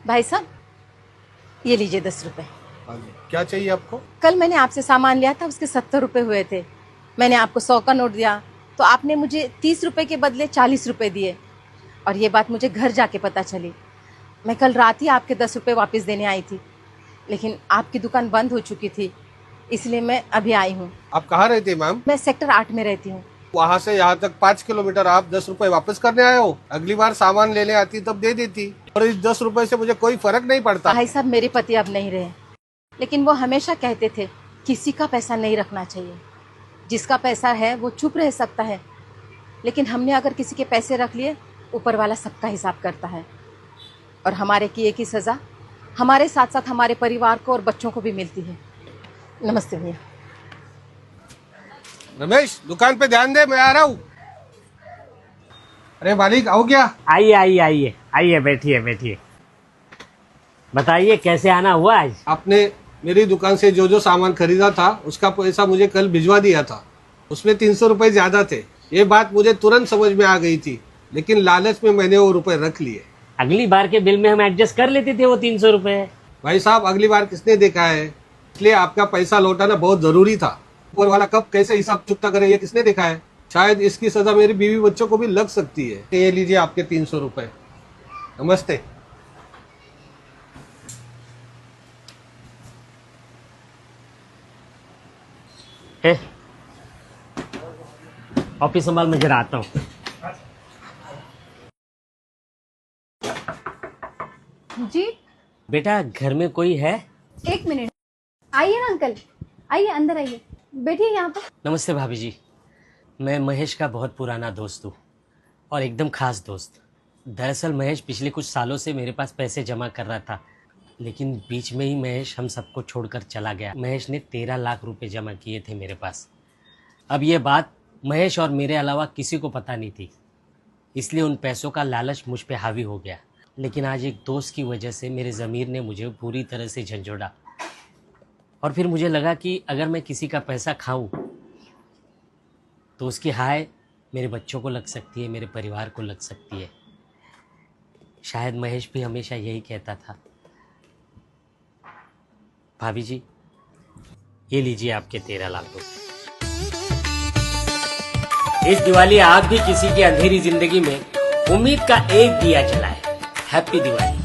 भाई साहब, ये लीजिए 10 रुपए। हाँ जी, क्या चाहिए आपको? कल मैंने आपसे सामान लिया था, उसके 70 रुपए हुए थे। मैंने आपको 100 का नोट दिया तो आपने मुझे 30 रुपए के बदले 40 रुपए दिए। और ये बात मुझे घर जाके पता चली। मैं कल रात ही आपके 10 रुपए वापस देने आई थी, लेकिन आपकी दुकान बंद हो चुकी थी, इसलिए मैं अभी आई हूँ। आप कहाँ रहते हैं मैम? मैं सेक्टर 8 में रहती हूँ। वहाँ से यहाँ तक 5 किलोमीटर, आप 10 रुपए वापस करने आए हो? अगली बार सामान लेने आती तब दे देती। और इस 10 रुपए से मुझे कोई फर्क नहीं पड़ता। भाई साहब, मेरे पति अब नहीं रहे, लेकिन वो हमेशा कहते थे किसी का पैसा नहीं रखना चाहिए। जिसका पैसा है वो चुप रह सकता है, लेकिन हमने अगर किसी के पैसे रख लिए, ऊपर वाला सबका हिसाब करता है। और हमारे किए की सज़ा हमारे साथ साथ हमारे परिवार को और बच्चों को भी मिलती है। नमस्ते भैया। रमेश, दुकान पे ध्यान दे, मैं आ रहा हूँ। अरे मालिक, आओ क्या? आइए आइए आइए आइए, बैठिए बैठिए। बताइए कैसे आना हुआ आज? आपने मेरी दुकान से जो जो सामान खरीदा था उसका पैसा मुझे कल भिजवा दिया था। उसमें 300 रुपए ज्यादा थे। ये बात मुझे तुरंत समझ में आ गई थी, लेकिन लालच में मैंने वो रुपए रख लिए। अगली बार के बिल में हम एडजस्ट कर लेते थे वो 300 रुपए। भाई साहब, अगली बार किसने देखा है? इसलिए आपका पैसा लौटाना बहुत जरूरी था। ऊपर वाला कब कैसे हिसाब चुकता करे, ये किसने देखा है? शायद इसकी सजा मेरी बीवी बच्चों को भी लग सकती है। ये लीजिए आपके 300 रुपए। नमस्ते। ऑफिस संभाल, मैं जरा आता हूँ। जी बेटा, घर में कोई है? एक मिनट, आइए ना अंकल, आइए अंदर आइए, बैठिए यहाँ पर। नमस्ते भाभी जी, मैं महेश का बहुत पुराना दोस्त हूँ और एकदम खास दोस्त। दरअसल महेश पिछले कुछ सालों से मेरे पास पैसे जमा कर रहा था, लेकिन बीच में ही महेश हम सबको छोड़कर चला गया। महेश ने 13 लाख रुपए जमा किए थे मेरे पास। अब ये बात महेश और मेरे अलावा किसी को पता नहीं थी, इसलिए उन पैसों का लालच मुझ पे हावी हो गया। लेकिन आज एक दोस्त की वजह से मेरे ज़मीर ने मुझे पूरी तरह से झंझोड़ा, और फिर मुझे लगा कि अगर मैं किसी का पैसा खाऊं तो उसकी हाय मेरे बच्चों को लग सकती है, मेरे परिवार को लग सकती है। शायद महेश भी हमेशा यही कहता था। भाभी जी, ये लीजिए आपके 13 लाख रुपए। इस दिवाली आप भी किसी की अंधेरी जिंदगी में उम्मीद का एक दिया जलाएं। हैप्पी दिवाली।